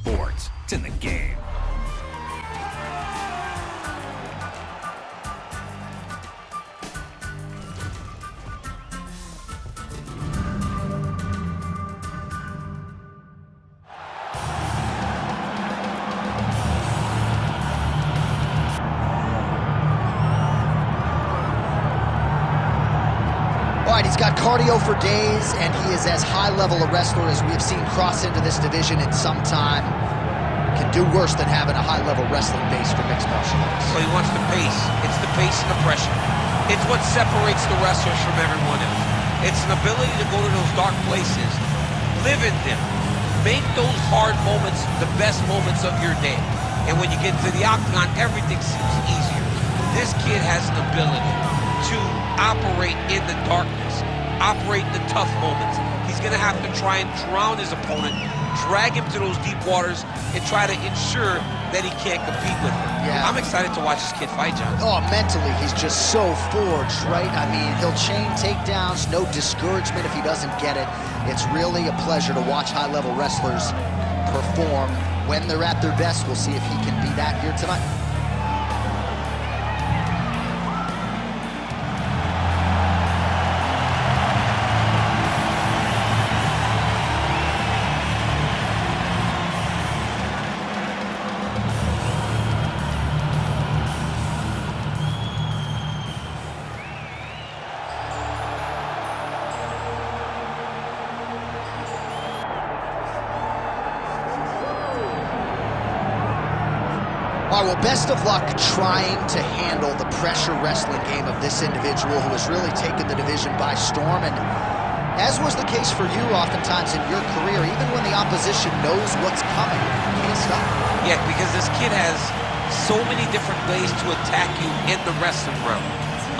sports. It's in the game. He's got cardio for days, and he is as high-level a wrestler as we have seen cross into this division in some time. Can do worse than having a high-level wrestling base for mixed martial arts. Well, he wants the pace. It's the pace and the pressure. It's what separates the wrestlers from everyone else. It's an ability to go to those dark places, live in them, make those hard moments the best moments of your day. And when you get to the octagon, everything seems easier. This kid has an ability to operate in the darkness, operate in the tough moments. He's gonna have to try and drown his opponent, drag him to those deep waters, and try to ensure that he can't compete with him. Yeah. I'm excited to watch this kid fight, John. Oh, mentally, he's just so forged, right? I mean, he'll chain takedowns, no discouragement if he doesn't get it. It's really a pleasure to watch high-level wrestlers perform when they're at their best. We'll see if he can be that here tonight. All right, well, best of luck trying to handle the pressure wrestling game of this individual who has really taken the division by storm. And as was the case for you oftentimes in your career, even when the opposition knows what's coming, you can't stop. Yeah, because this kid has so many different ways to attack you in the wrestling realm.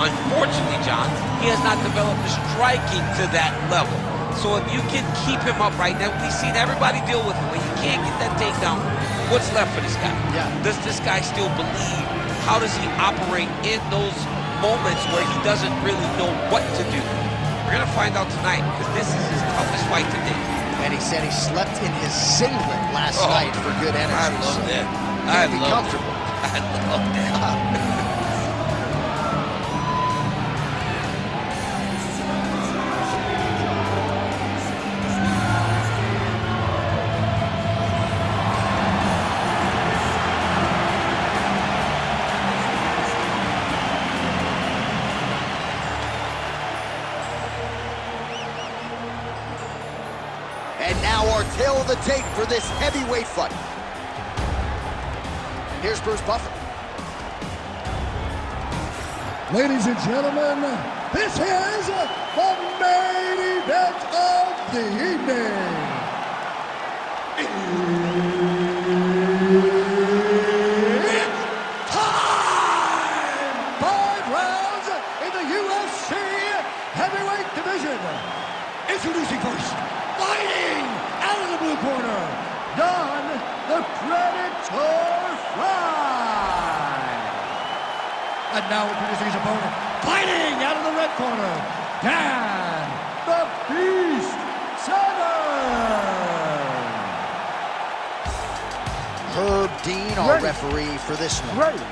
Unfortunately, John, he has not developed the striking to that level. So if you can keep him up right now, we've seen everybody deal with him. When you can't get that takedown, what's left for this guy? Yeah. Does this guy still believe? How does he operate in those moments where he doesn't really know what to do? We're going to find out tonight, because this is his toughest fight to date. And he said he slept in his singlet last night for good energy. I love that. I love comfortable. I love that. And now our tale of the tape for this heavyweight fight. Here's Bruce Buffer. Ladies and gentlemen, this is the main event of the evening. It's time! 5 rounds in the UFC heavyweight division. Introducing first, fighting out of the blue corner, Don the Predator FRYE. And now introducing his opponent, fighting out of the red corner, Dan the Beast SEVERN. Herb Dean, our referee for this one. Ready.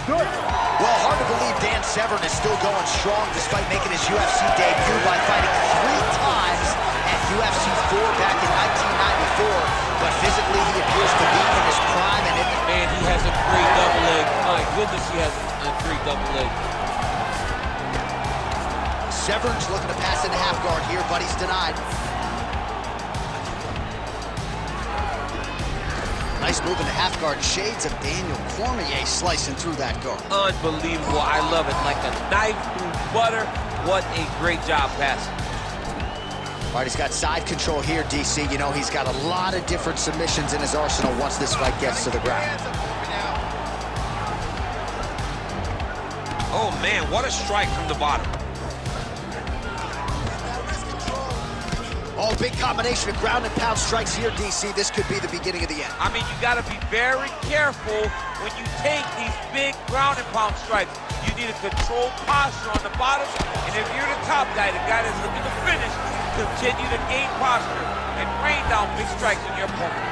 Good. Well, hard to believe Dan Severn is still going strong despite making his UFC debut by fighting 3 times at UFC 4 back in 1994. But physically, he appears to be in his prime. And man, he has a great double leg. My goodness, he has a great double leg. Severn's looking to pass into half guard here, but he's denied. Nice move into half guard. Shades of Daniel Cormier slicing through that guard. Unbelievable. I love it. Like a knife through butter. What a great job passing. All right, he's got side control here, DC. You know, he's got a lot of different submissions in his arsenal once this fight gets to the ground. Oh, man, what a strike from the bottom. Oh, big combination of ground and pound strikes here, DC. This could be the beginning of the end. I mean, you got to be very careful when you take these big ground and pound strikes. You need a controlled posture on the bottom, and if you're the top guy, the guy that's looking to finish, continue to gain posture and rain down big strikes on your opponent.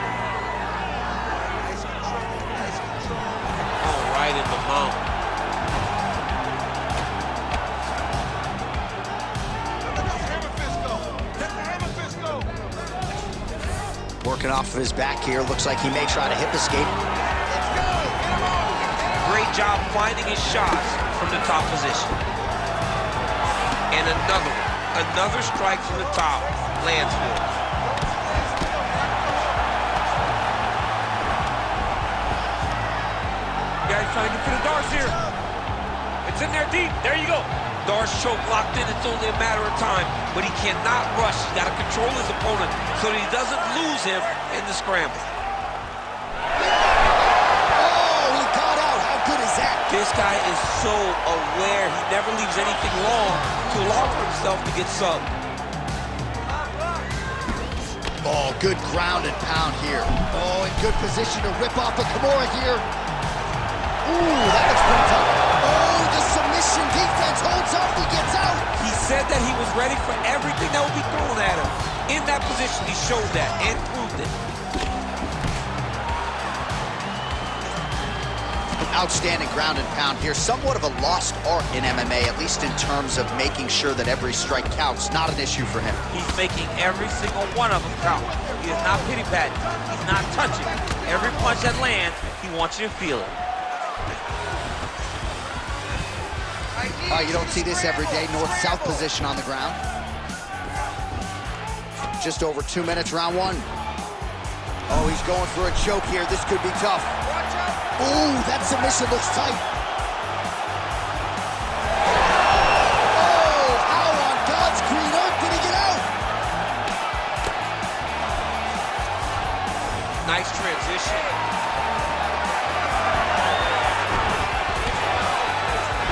Working off of his back here. Looks like he may try to hip escape. Great job finding his shots from the top position. And another strike from the top lands for him. Yeah, he's trying to get to the darts here. It's in there deep. There you go. Darts choke locked in. It's only a matter of time, but he cannot rush. He's got to control his opponent so that he doesn't lose him in the scramble. Oh, he got out. How good is that? This guy is so aware. He never leaves anything long to allow for himself to get subbed. Oh, good ground and pound here. Oh, in good position to rip off a Kimura here. Ooh, that looks pretty tough. Oh, the submission defense holds up. He gets out. He said that he was ready for everything that would be thrown at him. In that position, he showed that and proved it. Outstanding ground and pound here. Somewhat of a lost art in MMA, at least in terms of making sure that every strike counts. Not an issue for him. He's making every single one of them count. He is not pity-patting. He's not touching. Every punch that lands, he wants you to feel it. You don't see this every day. North-south position on the ground. Just over 2 minutes, round one. Oh, he's going for a choke here. This could be tough. Ooh, that submission looks tight. Oh, how on God's green earth did he get out? Nice transition.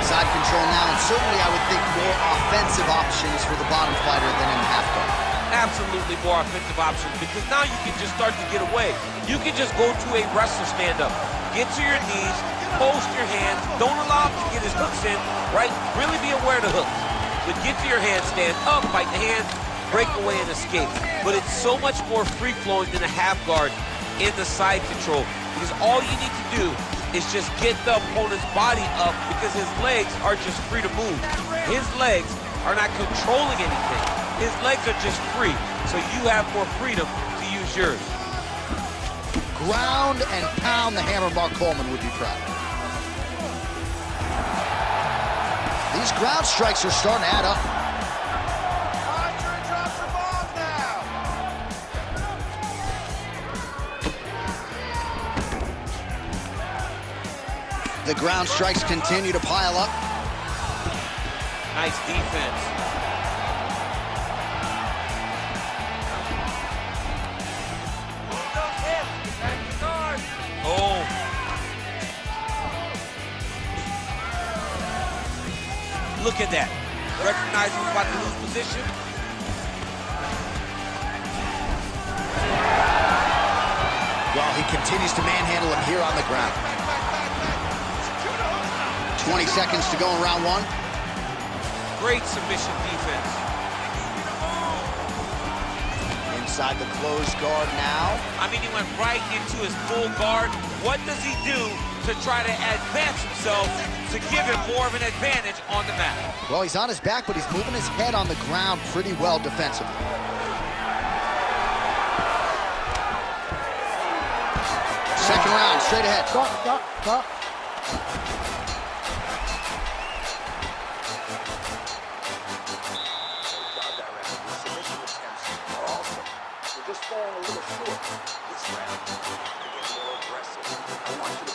Side control now, and certainly I would think more offensive options for the bottom fighter than in half guard. Absolutely more offensive options, because now you can just start to get away. You can just go to a wrestler stand-up. Get to your knees, post your hands, don't allow him to get his hooks in, right? Really be aware of the hooks. But get to your hands, stand up, fight the hands, break away and escape. But it's so much more free-flowing than a half guard in the side control, because all you need to do is just get the opponent's body up, because his legs are just free to move. His legs are not controlling anything. His legs are just free, so you have more freedom to use yours. Ground and pound, the hammer. Mark Coleman would be proud. These ground strikes are starting to add up. The ground strikes continue to pile up. Nice defense. Oh. Look at that. Recognizing he's about to lose position. Well, he continues to manhandle him here on the ground. 20 seconds to go in round one. Great submission defense. Inside the closed guard now. I mean, he went right into his full guard. What does he do to try to advance himself to give him more of an advantage on the mat? Well, he's on his back, but he's moving his head on the ground pretty well defensively. Second round, straight ahead. Stop. Just falling a little short this round. To get more aggressive. I want you to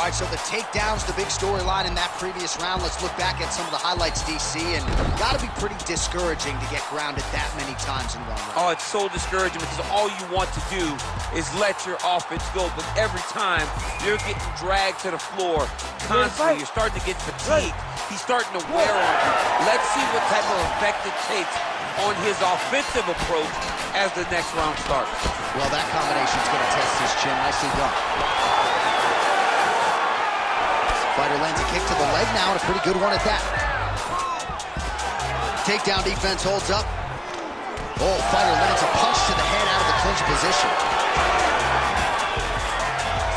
All right, so the takedown's the big storyline in that previous round. Let's look back at some of the highlights, DC, and got to be pretty discouraging to get grounded that many times in one round. Oh, it's so discouraging, because all you want to do is let your offense go, but every time you're getting dragged to the floor constantly, you're starting to get fatigued. He's starting to wear on you. Let's see what type of effect it takes on his offensive approach as the next round starts. Well, that combination's going to test his chin. Nicely done. Fighter lands a kick to the leg now, and a pretty good one at that. Takedown defense holds up. Oh, fighter lands a punch to the head out of the clinch position.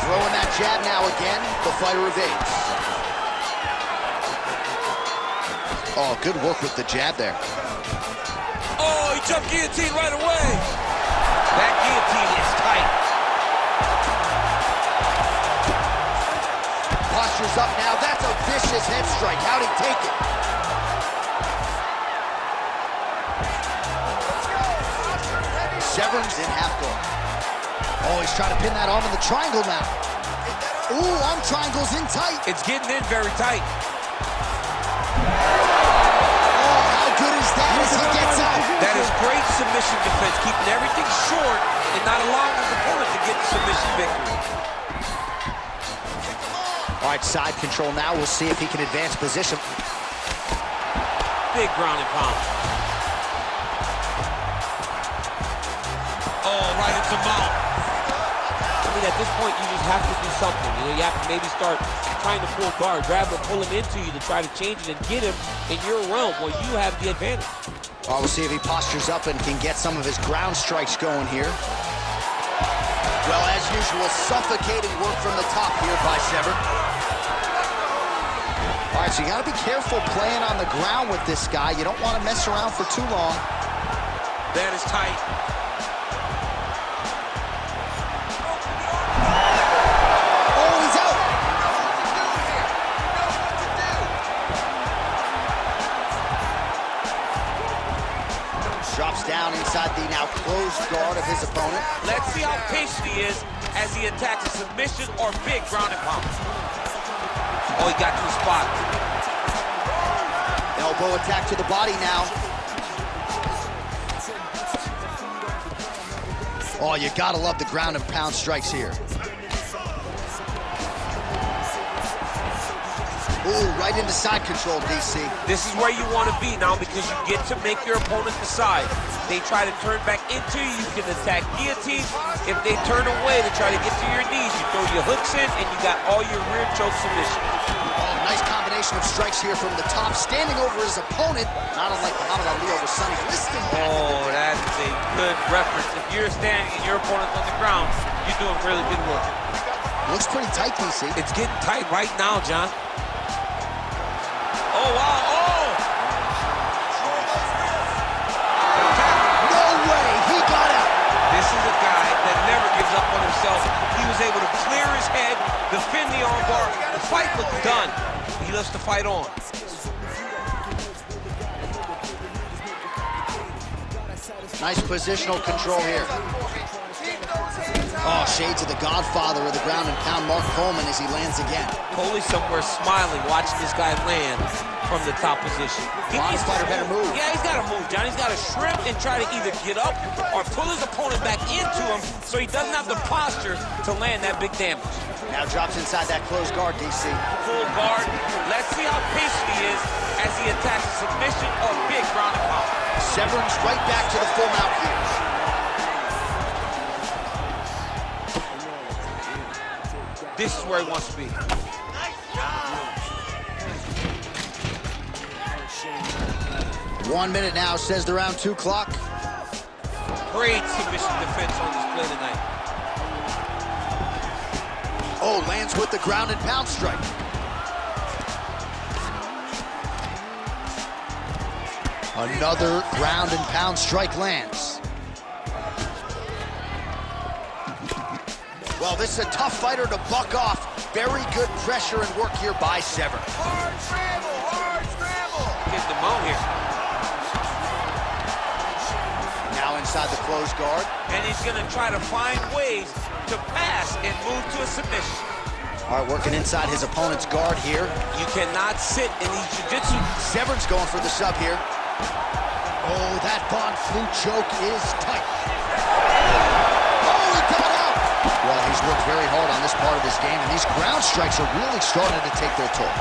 Throwing that jab now again. The fighter evades. Oh, good work with the jab there. Oh, he jumped guillotine right away. That guillotine is tight. Posture's up now. That's a vicious head strike. How'd he take it? Severn's in half guard. Oh, he's trying to pin that arm in the triangle now. Ooh, arm triangle's in tight. It's getting in very tight. Oh, how good is that as he gets out? That is great submission defense, keeping everything short and not allowing his opponent to get the submission victory. All right, side control now. We'll see if he can advance position. Big ground and pound. Oh, right into mount. I mean, at this point, you just have to do something. You know, you have to maybe start trying to pull guard, grab him, pull him into you to try to change it and get him in your realm where you have the advantage. All right, we'll see if he postures up and can get some of his ground strikes going here. Well, as usual, suffocating work from the top here by Severn. All right, so you got to be careful playing on the ground with this guy. You don't want to mess around for too long. That is tight. Oh, he's out. Drops down inside the now closed guard of his opponent. Let's see how patient he is as he attacks a submission or big ground and pound. Oh, he got to his spot. Elbow attack to the body now. Oh, you gotta love the ground and pound strikes here. Ooh, right into side control, DC. This is where you want to be now because you get to make your opponent decide. They try to turn back into you, you can attack guillotine. If they turn away to try to get to your knees, you throw your hooks in and you got all your rear choke submission. Oh, nice combination of strikes here from the top, standing over his opponent, not unlike Muhammad Ali over Sonny Liston. Oh, that is a good reference. If you're standing and your opponent's on the ground, you're doing really good work. Looks pretty tight, DC. It's getting tight right now, John. Oh, wow, oh! No way, he got out. This is a guy that never gives up on himself. He was able to clear his head, defend the armbar. The fight looked done. He lets the fight on. Nice positional control here. Oh, shades of the godfather of the ground and pound, Mark Coleman, as he lands again. Coley's somewhere smiling, watching this guy land from the top position. Honest fighter better move. Yeah, he's got to move, John. He's got to shrimp and try to either get up or pull his opponent back into him so he doesn't have the posture to land that big damage. Now drops inside that closed guard, DC. Full guard. Let's see how patient he is as he attacks a submission or big ground and pound. Severn's right back to the full mount here. This is where he wants to be. 1 minute now, says the round 2 clock. Great submission defense on display tonight. Oh, lands with the ground and pound strike. Another ground and pound strike lands. Well, this is a tough fighter to buck off. Very good pressure and work here by Severn. Hard scramble. Get the mount here. Now inside the closed guard. And he's going to try to find ways to pass and move to a submission. All right, working inside his opponent's guard here. You cannot sit in these jiu-jitsu. Severn's going for the sub here. Oh, that Von Flue choke is tight. Oh, he got out. Well, he's worked very hard on this part of his game, and these ground strikes are really starting to take their toll.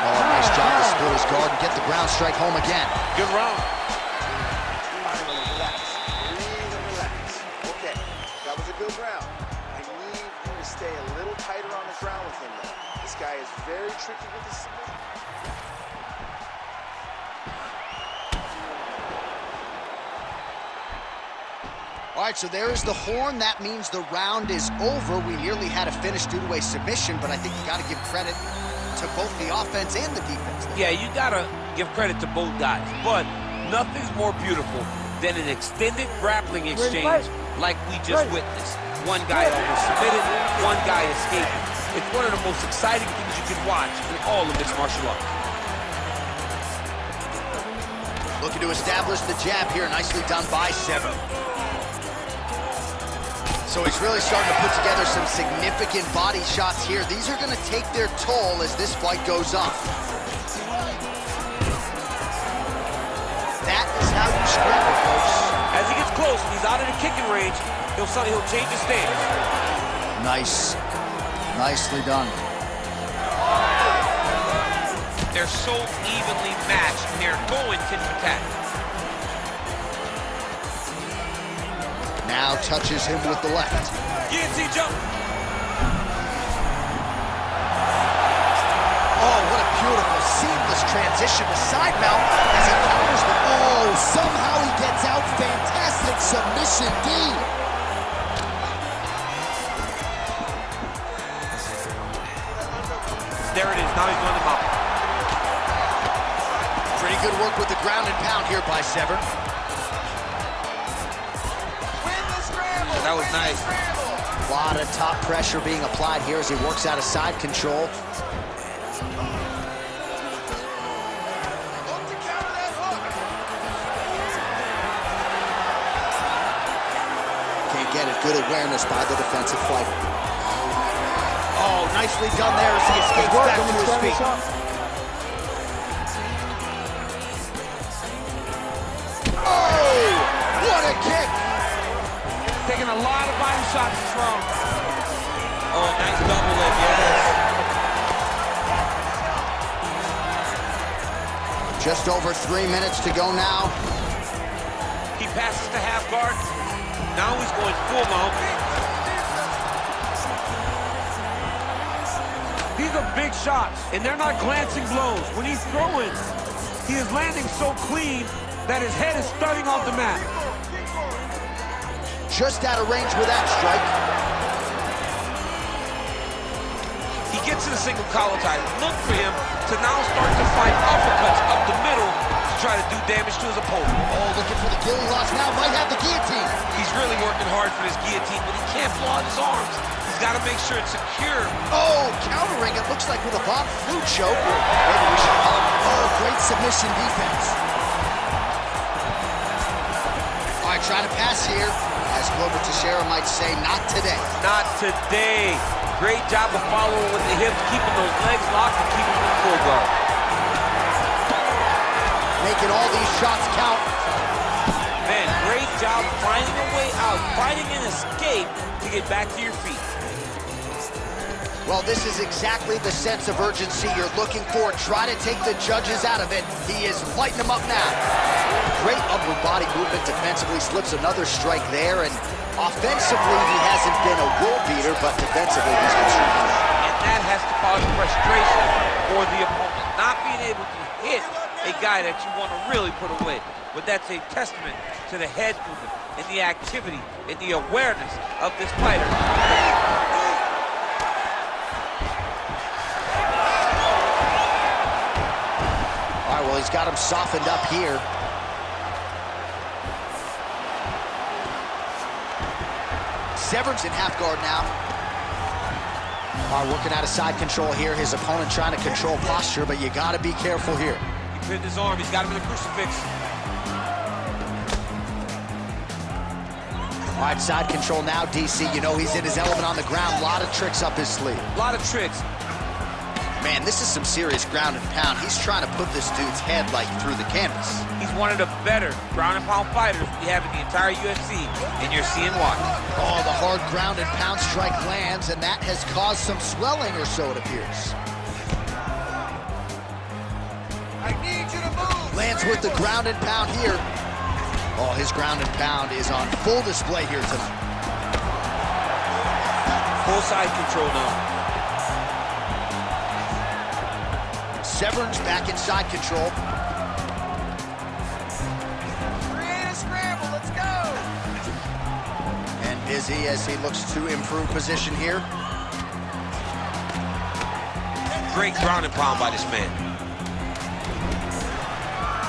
Oh, nice job to split his guard and get the ground strike home again. Good round. Relax. Okay, that was a good round. I need you to stay a little tighter on the ground with him, though. This guy is very tricky with his submission. All right, so there is the horn. That means the round is over. We nearly had a finish due to a submission, but I think you got to give credit to both the offense and the defense. Yeah, you gotta give credit to both guys, but nothing's more beautiful than an extended grappling exchange like we just witnessed. One guy almost submitted, one guy escaped. It's one of the most exciting things you can watch in all of mixed martial arts. Looking to establish the jab here, nicely done by SEVERN. So he's really starting to put together some significant body shots here. These are going to take their toll as this fight goes on. That is how you scramble, folks. As he gets close and he's out of the kicking range, he'll change his stance. Nice. Nicely done. They're so evenly matched, and they're going tit for tat. Now touches him with the left. Guillotine jump. Oh, what a beautiful, seamless transition to side mount as he counters the... Oh, somehow he gets out. Fantastic submission D. There it is. Now he's going to mount. Pretty good work with the ground and pound here by SEVERN. That was nice. A lot of top pressure being applied here as he works out of side control. Can't get it. Good awareness by the defensive fighter. Oh, nicely done there as he escapes back to his feet. Oh, what a kick! Taking a lot of body shots from. Oh, nice double leg, yes. Just over 3 minutes to go now. He passes to half guard. Now he's going full mount. These are big shots, and they're not glancing blows. When he's throwing, he is landing so clean that his head is starting off the mat. Just out of range with that strike. He gets to the single collar tie. Look for him to now start to find uppercuts up the middle to try to do damage to his opponent. Oh, looking for the Gilly loss now. Might have the guillotine. He's really working hard for this guillotine, but he can't blow out his arms. He's got to make sure it's secure. Oh, countering it looks like with a Bob Flu choke. Maybe we should call it. Oh, great submission defense. All right, trying to pass here. As Glover Teixeira might say, not today. Not today. Great job of following with the hips, keeping those legs locked and keeping them full guard. Making all these shots count. Man, great job finding a way out, finding an escape to get back to your feet. Well, this is exactly the sense of urgency you're looking for. Try to take the judges out of it. He is lighting them up now. Great upward body movement defensively, slips another strike there, and offensively he hasn't been a world beater, but defensively he's been strong. And that has to cause frustration for the opponent, not being able to hit a guy that you want to really put away. But that's a testament to the head movement and the activity and the awareness of this fighter. All right, well, he's got him softened up here. SEVERN's in half guard now. Working out of side control here. His opponent trying to control posture, but you got to be careful here. He pinned his arm. He's got him in a crucifix. All right, side control now, DC. You know he's in his element on the ground. A lot of tricks up his sleeve. A lot of tricks. Man, this is some serious ground and pound. He's trying to put this dude's head, like, through the canvas. He's one of the better ground and pound fighters we have in the entire UFC, and you're seeing why. Oh, the hard ground and pound strike lands, and that has caused some swelling or so, it appears. I need you to move. Lands with the ground and pound here. Oh, his ground and pound is on full display here tonight. Full side control now. SEVERN's back in side control. Create a scramble. Let's go. And busy as he looks to improve position here. great ground and pound by this man.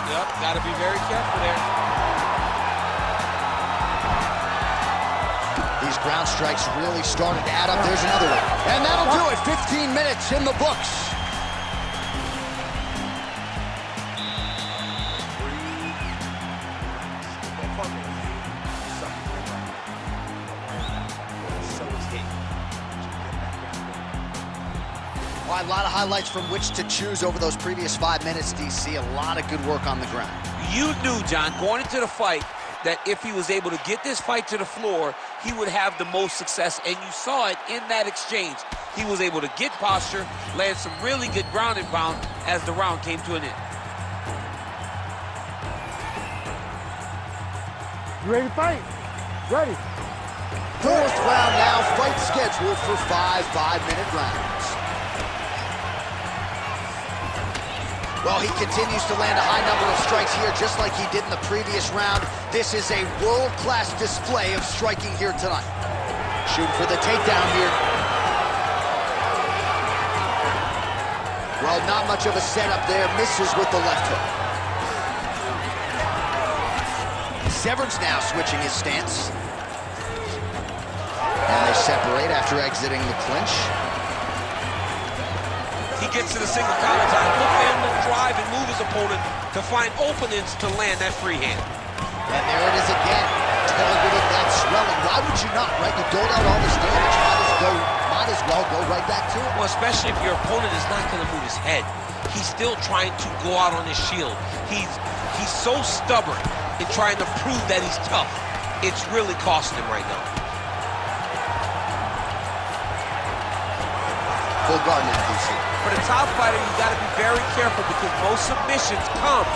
Yep, gotta be very careful there. These ground strikes really started to add up. There's another one. And that'll do it. 15 minutes in the books. Well, a lot of highlights from which to choose over those previous 5 minutes, DC. A lot of good work on the ground. You knew, John, going into the fight, that if he was able to get this fight to the floor, he would have the most success, and you saw it in that exchange. He was able to get posture, land some really good ground and pound as the round came to an end. You ready to fight? Ready. Fourth round now, fight scheduled for 5 5-minute rounds. Well, he continues to land a high number of strikes here, just like he did in the previous round. This is a world-class display of striking here tonight. Shooting for the takedown here. Well, not much of a setup there. Misses with the left hook. Severn's now switching his stance. And they separate after exiting the clinch. He gets to the single collar time. Look for him to drive and move his opponent to find openings to land that free hand. And there it is again, targeting that swelling. Why would you not, right? You doled out all this damage, might as well go right back to it. Well, especially if your opponent is not going to move his head. He's still trying to go out on his shield. He's so stubborn in trying to prove that he's tough. It's really costing him right now. Full guard now, DC. For the top fighter, you got to be very careful because most submissions come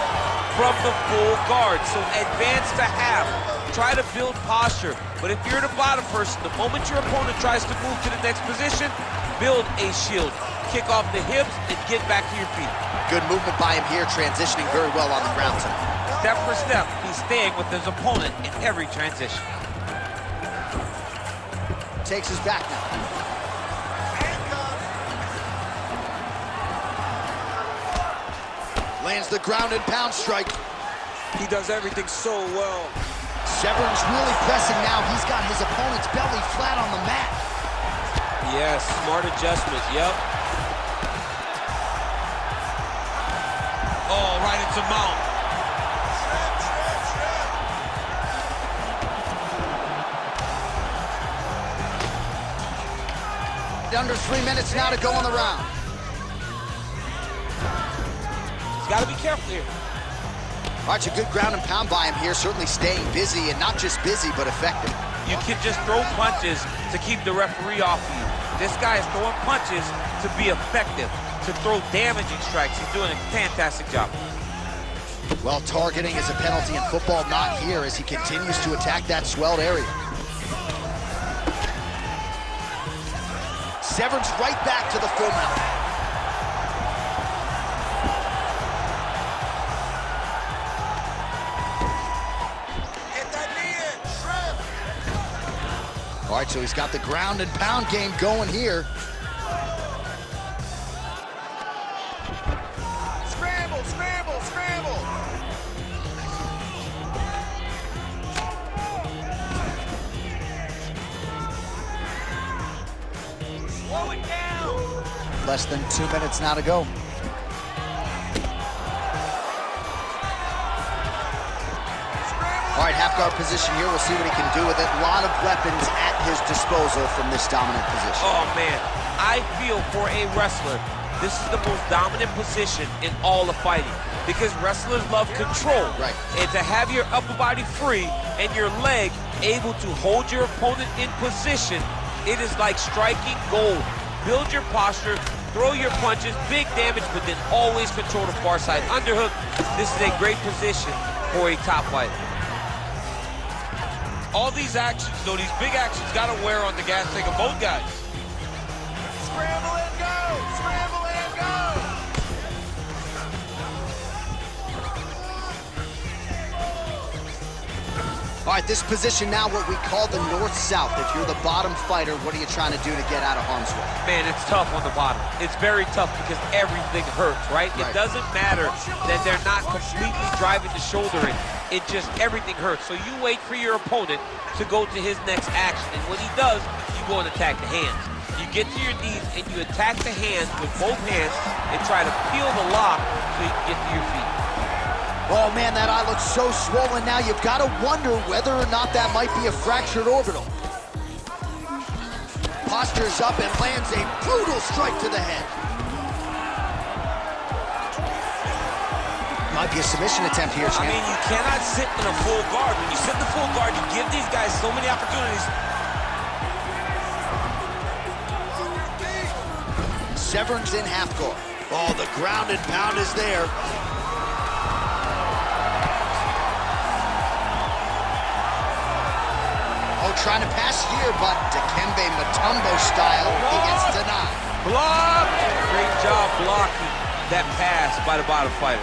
from the full guard. So advance to half. Try to build posture. But if you're the bottom person, the moment your opponent tries to move to the next position, build a shield. Kick off the hips and get back to your feet. Good movement by him here, transitioning very well on the ground tonight. Step for step, he's staying with his opponent in every transition. Takes his back now. Lands the ground and pound strike. He does everything so well. Severn's really pressing now. He's got his opponent's belly flat on the mat. Yes, smart adjustment, yep. Oh, right into mount. Under 3 minutes now to go on the round. Got to be careful here. All right, a good ground and pound by him here, certainly staying busy, and not just busy, but effective. You can just throw punches to keep the referee off of you. This guy is throwing punches to be effective, to throw damaging strikes. He's doing a fantastic job. Well, targeting is a penalty in football, not here, as he continues to attack that swelled area. Severn's right back to the full mount. All right, so he's got the ground and pound game going here. Scramble, scramble, scramble. Slow it down. Less than 2 minutes now to go. All right, half guard position here. We'll see what he can do with it. A lot of weapons at his disposal from this dominant position. Oh, man. I feel for a wrestler, this is the most dominant position in all of fighting because wrestlers love control. Right. And to have your upper body free and your leg able to hold your opponent in position, it is like striking gold. Build your posture, throw your punches, big damage, but then always control the far side underhook. This is a great position for a top fighter. All these actions, though, these big actions, got to wear on the gas tank of both guys. Scramble and go! Scramble and go! All right, this position now what we call the north-south. If you're the bottom fighter, what are you trying to do to get out of harm's way? Man, it's tough on the bottom. it's very tough because everything hurts, right? It doesn't matter that they're not completely driving the shoulder in. It just, everything hurts. So you wait for your opponent to go to his next action. And when he does, you go and attack the hands. You get to your knees and you attack the hands with both hands and try to peel the lock so you can get to your feet. Oh man, that eye looks so swollen now. You've got to wonder whether or not that might be a fractured orbital. Postures up and lands a brutal strike to the head. Might be a submission attempt here, champ. I mean, you cannot sit in a full guard. When you sit in the full guard, you give these guys so many opportunities. Severn's in half guard. Oh, the ground and pound is there. Oh, trying to pass here, but Dikembe Mutombo style, he gets denied. Block! Great job blocking that pass by the bottom fighter.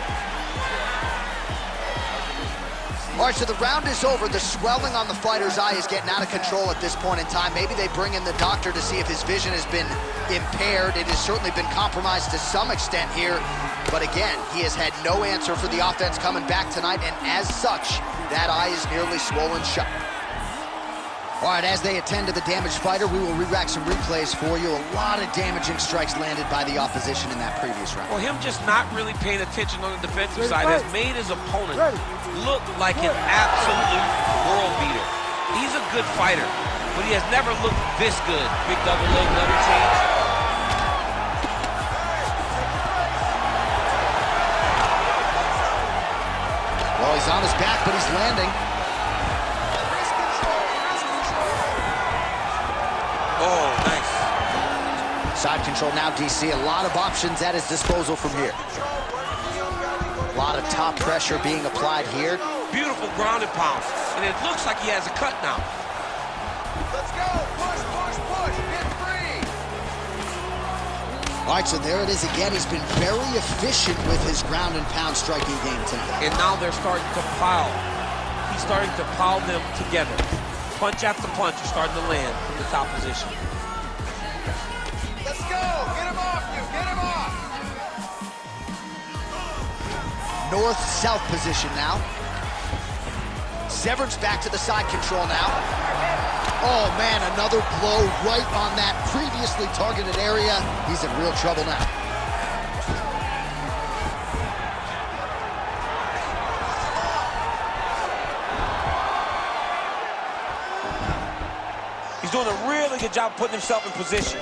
All right, so the round is over. The swelling on the fighter's eye is getting out of control at this point in time. Maybe they bring in the doctor to see if his vision has been impaired. It has certainly been compromised to some extent here. But again, he has had no answer for the offense coming back tonight, and as such, that eye is nearly swollen shut. All right, as they attend to the damaged fighter, we will re-rack some replays for you. A lot of damaging strikes landed by the opposition in that previous round. Well, him just not really paying attention on the defensive side has made his opponent look like an absolute world beater. He's a good fighter, but he has never looked this good. Big double leg letter change. Well, he's on his back, but he's landing. Oh, nice. Side control now, DC. A lot of options at his disposal from here. A lot of top pressure being applied here. Beautiful ground and pound. And it looks like he has a cut now. Let's go. Push, push, push. Get free. All right, so there it is again. He's been very efficient with his ground and pound striking game tonight. And now they're starting to pile. He's starting to pile them together. Punch after punch is starting to land from the top position. Let's go. Get him off you. Get him off. North-south position now. Severn's back to the side control now. Oh, man, another blow right on that previously targeted area. He's in real trouble now. He's doing a really good job putting himself in position.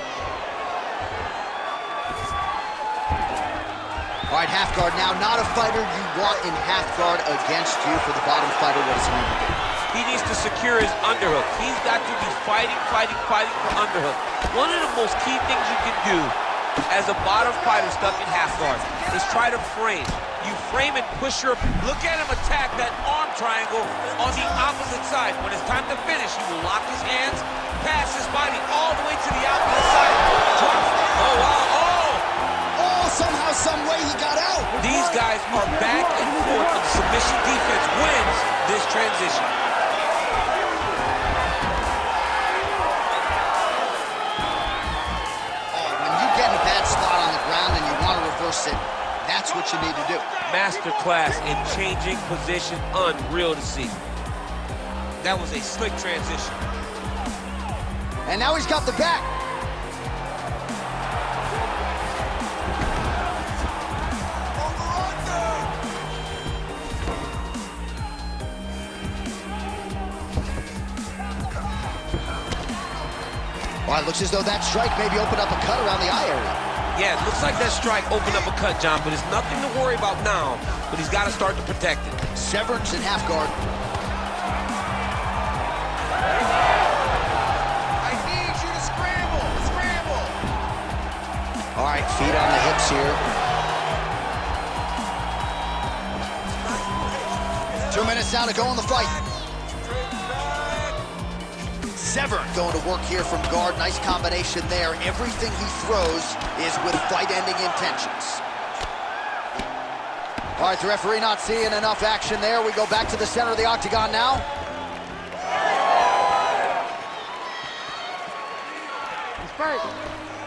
All right, half guard now. Not a fighter you want in half guard against you. For the bottom fighter, what does he need to do? He needs to secure his underhook. He's got to be fighting for underhook. One of the most key things you can do as a bottom fighter stuck in half guard is try to frame. You frame and push your, look at him attack that arm triangle on the opposite side. When it's time to finish, he will lock his hands, pass his body all the way to the opposite side. Oh, wow, Oh, somehow, some way he got out. These guys are back and forth, and submission defense wins this transition. Oh, when you get in a bad spot on the ground and you want to reverse it, that's what you need to do. Masterclass in changing position, unreal to see. That was a slick transition. And now he's got the back. Well, it looks as though that strike maybe opened up a cut around the eye area. Yeah, it looks like that strike opened up a cut, John, but it's nothing to worry about now, but he's got to start to protect it. Severn's in half guard. I need you to scramble. Scramble. All right, feet on the hips here. 2 minutes now to go in the fight. Severn going to work here from guard. Nice combination there. Everything he throws is with fight-ending intentions. All right, the referee not seeing enough action there. We go back to the center of the octagon now.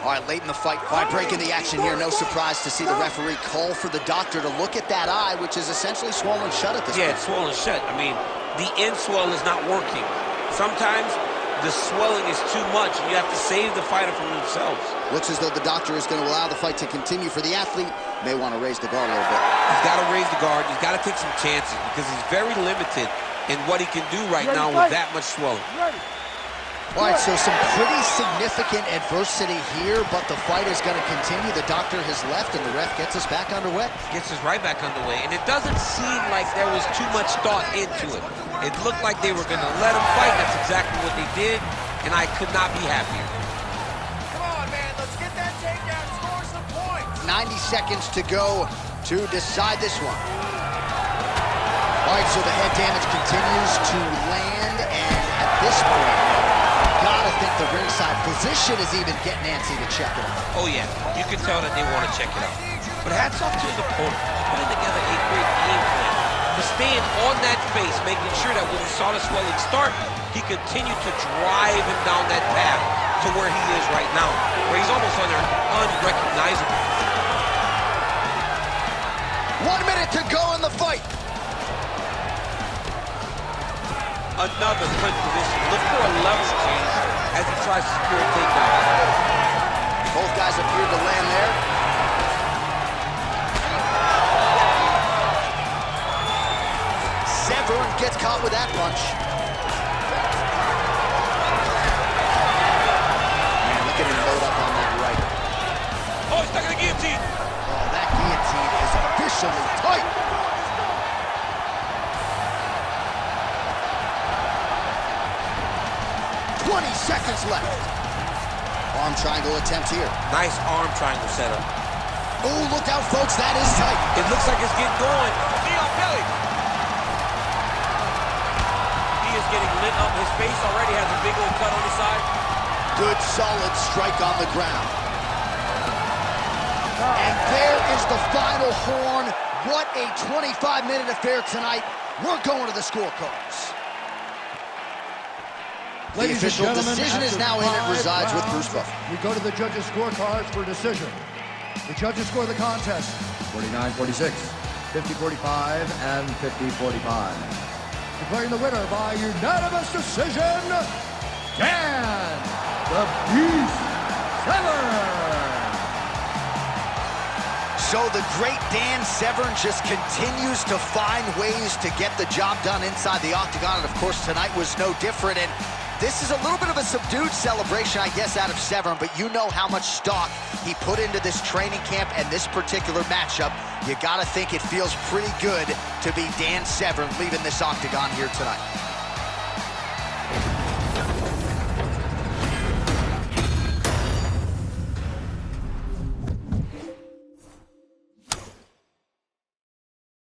All All right, late in the fight, breaking the action here. No surprise to see the referee call for the doctor to look at that eye, which is essentially swollen shut at this point. Yeah, it's swollen shut. I mean, the end swell is not working. Sometimes the swelling is too much, and you have to save the fighter from themselves. Looks as though the doctor is going to allow the fight to continue. For the athlete, may want to raise the guard a little bit. He's got to raise the guard. He's got to take some chances because he's very limited in what he can do right now with that much swelling. All right, so some pretty significant adversity here, but the fight is going to continue. The doctor has left, and the ref gets us back underway. Gets us right back underway, and it doesn't seem like there was too much thought into it. It looked like they were going to let him fight. That's exactly what they did, and I could not be happier. Come on, man, let's get that takedown, score some points. 90 seconds to go to decide this one. All right, so the head damage continues to land, and at this point, gotta think the ringside position is even getting antsy to check it out. Oh, yeah. You can tell that they want to check it out. But hats off to his opponent. Putting together a great game plan. For staying on that face, making sure that when he saw the swelling start, he continued to drive him down that path to where he is right now, where he's almost unrecognizable. 1 minute to go in the fight. Another good position. Look for a level change as he tries to secure a takedown. Both guys appeared to land there. Severn gets caught with that punch. Man, look at him load up on that right. Oh, he's stuck in the guillotine. Oh, that guillotine is officially tight. 20 seconds left. Arm triangle attempt here. Nice arm triangle setup. Oh, look out, folks. That is tight. It looks like it's getting going. Knee on belly. He is getting lit up. His face already has a big old cut on the side. Good, solid strike on the ground. And there is the final horn. What a 25-minute affair tonight. We're going to the scorecards. The official decision is now in. It resides with Bruce Buffer. We go to the judges' scorecards for decision. The judges score the contest 49-46, 50-45, and 50-45. Declaring the winner by unanimous decision, Dan the Beast Severn. So the great Dan Severn just continues to find ways to get the job done inside the octagon, and of course tonight was no different. And this is a little bit of a subdued celebration, I guess, out of Severn, but you know how much stock he put into this training camp and this particular matchup. You gotta think it feels pretty good to be Dan Severn leaving this octagon here tonight.